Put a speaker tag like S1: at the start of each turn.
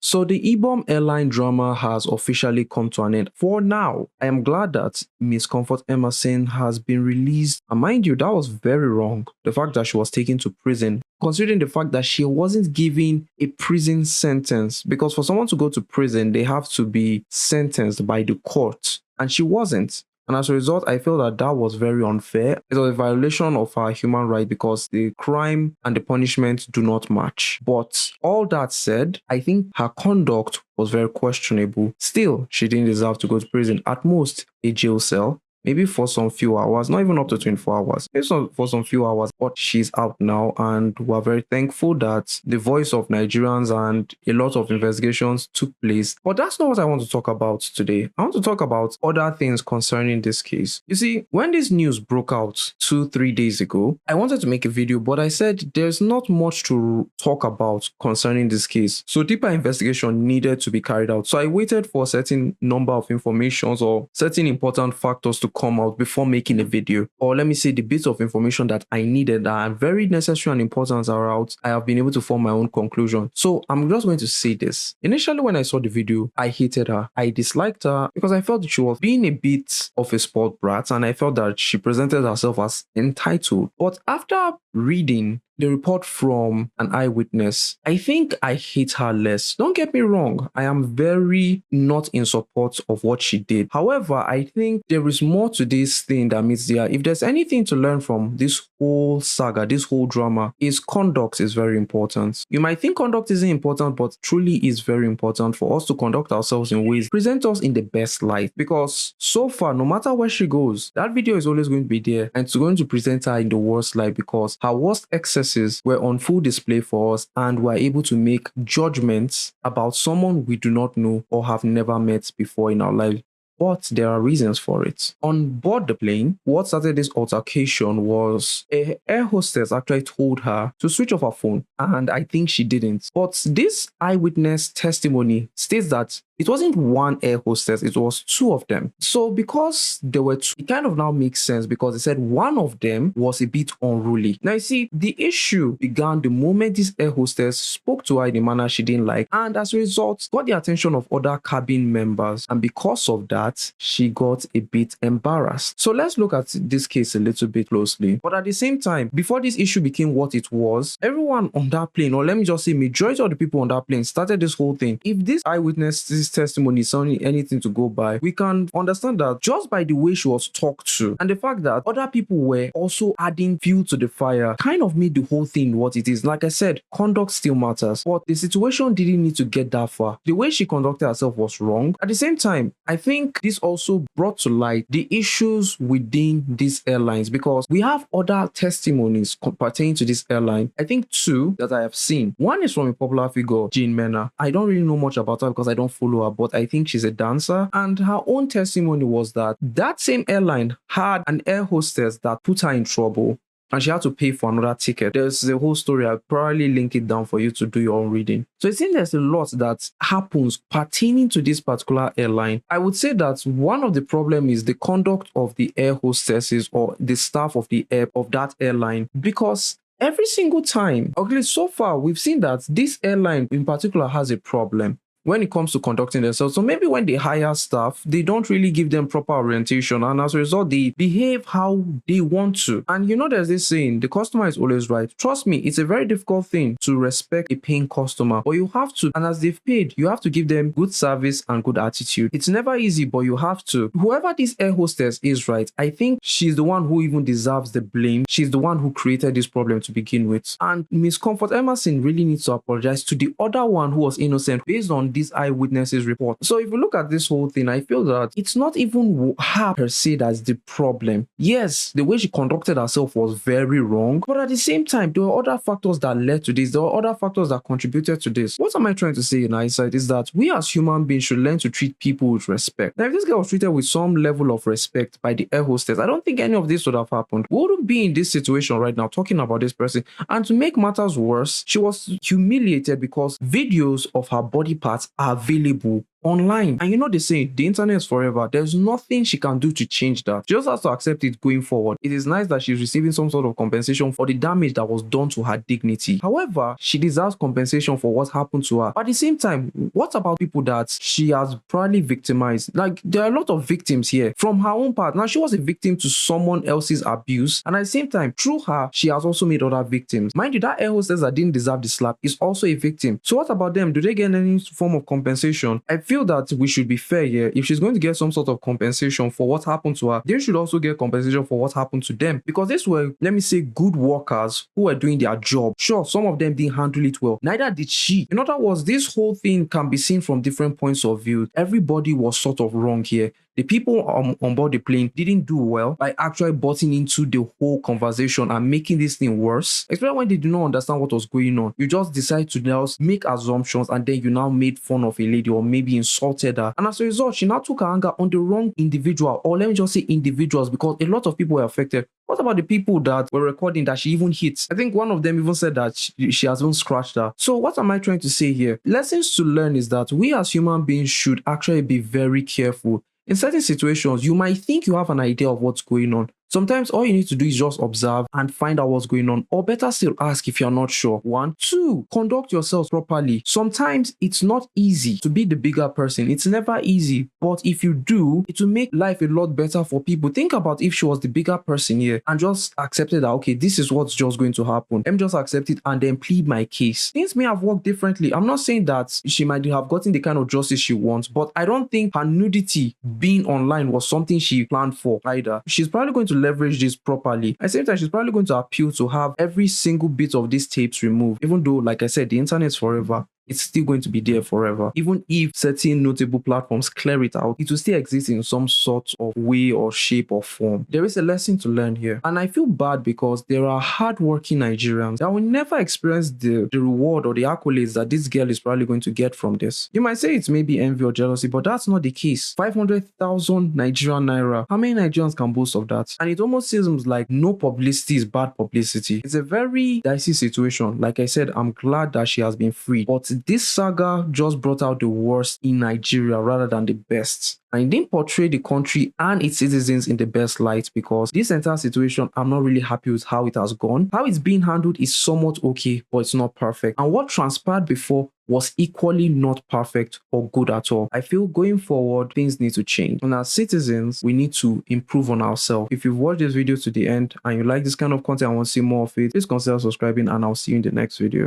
S1: So the IBOM airline drama has officially come to an end. For now, I am glad that Miss Comfort Emmanson has been released. And mind you, that was very wrong. The fact that she was taken to prison, considering the fact that she wasn't given a prison sentence, because for someone to go to prison, they have to be sentenced by the court, and she wasn't. And as a result, I feel that that was very unfair. It was a violation of our human right because the crime and the punishment do not match. But all that said, I think her conduct was very questionable. Still, she didn't deserve to go to prison. At most, a jail cell. Maybe for some few hours, not even up to 24 hours, maybe for some few hours, but she's out now, and we're very thankful that the voice of Nigerians and a lot of investigations took place. But that's not what I want to talk about today. I want to talk about other things concerning this case. You see, when this news broke out 2-3 days ago, I wanted to make a video, but I said there's not much to talk about concerning this case. So deeper investigation needed to be carried out. So I waited for a certain number of informations or certain important factors to come out before making a video, or let me say the bits of information that I needed that are very necessary and important are out. I have been able to form my own conclusion. So I'm just going to say this. Initially, when I saw the video, I hated her. I disliked her because I felt she was being a bit of a spoiled brat, and I felt that she presented herself as entitled. But after reading the report from an eyewitness, I think I hate her less. Don't get me wrong, I am very not in support of what she did. However, I think there is more to this thing that meets the eye. If there's anything to learn from this whole saga, this whole drama, is conduct is very important. You might think conduct isn't important, but truly is very important for us to conduct ourselves in ways, present us in the best light. Because so far, no matter where she goes, that video is always going to be there, and it's going to present her in the worst light because her worst excesses were on full display for us, and we're able to make judgments about someone we do not know or have never met before in our lives. But there are reasons for it. On board the plane, what started this altercation was a air hostess actually told her to switch off her phone, and I think she didn't. But this eyewitness testimony states that it wasn't one air hostess, it was two of them. So because there were two, it kind of now makes sense because they said one of them was a bit unruly. Now you see, the issue began the moment this air hostess spoke to her in a manner she didn't like, and as a result, got the attention of other cabin members, and because of that, she got a bit embarrassed. So let's look at this case a little bit closely. But at the same time, before this issue became what it was, everyone on that plane, or let me just say majority of the people on that plane, started this whole thing. If this eyewitness testimony is only anything to go by, we can understand that just by the way she was talked to and the fact that other people were also adding fuel to the fire kind of made the whole thing what it is. Like I said, conduct still matters, but the situation didn't need to get that far. The way she conducted herself was wrong. At the same time, I think this also brought to light the issues within these airlines, because we have other testimonies pertaining to this airline. I think two that I have seen. One is from a popular figure, Jean Mena. I don't really know much about her because I don't follow her, but I think she's a dancer, and her own testimony was that that same airline had an air hostess that put her in trouble, and she had to pay for another ticket. There's a whole story. I'll probably link it down for you to do your own reading. So it seems there's a lot that happens pertaining to this particular airline. I would say that one of the problems is the conduct of the air hostesses or the staff of that airline, because every single time, okay, so far we've seen that this airline in particular has a problem when it comes to conducting themselves. So maybe when they hire staff, they don't really give them proper orientation, and as a result, they behave how they want to. And you know, there's this saying, the customer is always right. Trust me, it's a very difficult thing to respect a paying customer, but you have to, and as they've paid, you have to give them good service and good attitude. It's never easy, but you have to. Whoever this air hostess is, right, I think she's the one who even deserves the blame. She's the one who created this problem to begin with. And Miss Comfort Emmanson really needs to apologize to the other one who was innocent based on this eyewitnesses report. So if you look at this whole thing, I feel that it's not even her per se that's the problem. Yes, the way she conducted herself was very wrong, but at the same time, there were other factors that led to this. There were other factors that contributed to this. What am I trying to say in hindsight is that we as human beings should learn to treat people with respect. Now, if this girl was treated with some level of respect by the air hostess, I don't think any of this would have happened. We wouldn't be in this situation right now talking about this person. And to make matters worse, she was humiliated because videos of her body parts are available online. And you know they say the internet is forever. There's nothing she can do to change that. She just has to accept it going forward. It is nice that she's receiving some sort of compensation for the damage that was done to her dignity. However, she deserves compensation for what happened to her. But at the same time, what about people that she has probably victimized? Like, there are a lot of victims here from her own part. Now, she was a victim to someone else's abuse, and at the same time, through her, she has also made other victims. Mind you, that air hostess that didn't deserve the slap is also a victim. So what about them? Do they get any form of compensation? I feel that we should be fair here. If she's going to get some sort of compensation for what happened to her, they should also get compensation for what happened to them, because these were, let me say, good workers who were doing their job. Sure, some of them didn't handle it well. Neither did she. In other words, this whole thing can be seen from different points of view. Everybody was sort of wrong here. The people on board the plane didn't do well by actually butting into the whole conversation and making this thing worse, especially when they did not understand what was going on. You just decide to just make assumptions, and then you now made fun of a lady or maybe insulted her. And as a result, she now took her anger on the wrong individual, or let me just say individuals, because a lot of people were affected. What about the people that were recording that she even hit? I think one of them even said that she has even scratched her. So what am I trying to say here? Lessons to learn is that we as human beings should actually be very careful. In certain situations, you might think you have an idea of what's going on. Sometimes all you need to do is just observe and find out what's going on, or better still, ask if you're not sure. 1. 2, conduct yourself properly. Sometimes it's not easy to be the bigger person. It's never easy, but if you do, it will make life a lot better for people. Think about if she was the bigger person here and just accepted that, okay, this is what's just going to happen. Let me just accept it and then plead my case. Things may have worked differently. I'm not saying that she might have gotten the kind of justice she wants, but I don't think her nudity being online was something she planned for either. She's probably going to leverage this properly. At the same time, she's probably going to appeal to have every single bit of these tapes removed, even though, like I said, the internet is forever. It's still going to be there forever. Even if certain notable platforms clear it out, it will still exist in some sort of way or shape or form. There is a lesson to learn here. And I feel bad because there are hardworking Nigerians that will never experience the reward or the accolades that this girl is probably going to get from this. You might say it's maybe envy or jealousy, but that's not the case. 500,000 Nigerian naira. How many Nigerians can boast of that? And it almost seems like no publicity is bad publicity. It's a very dicey situation. Like I said, I'm glad that she has been freed. But this saga just brought out the worst in Nigeria rather than the best. And it didn't portray the country and its citizens in the best light, because this entire situation, I'm not really happy with how it has gone. How it's being handled is somewhat okay, but it's not perfect. And what transpired before was equally not perfect or good at all. I feel going forward, things need to change. And as citizens, we need to improve on ourselves. If you've watched this video to the end and you like this kind of content and want to see more of it, please consider subscribing, and I'll see you in the next video.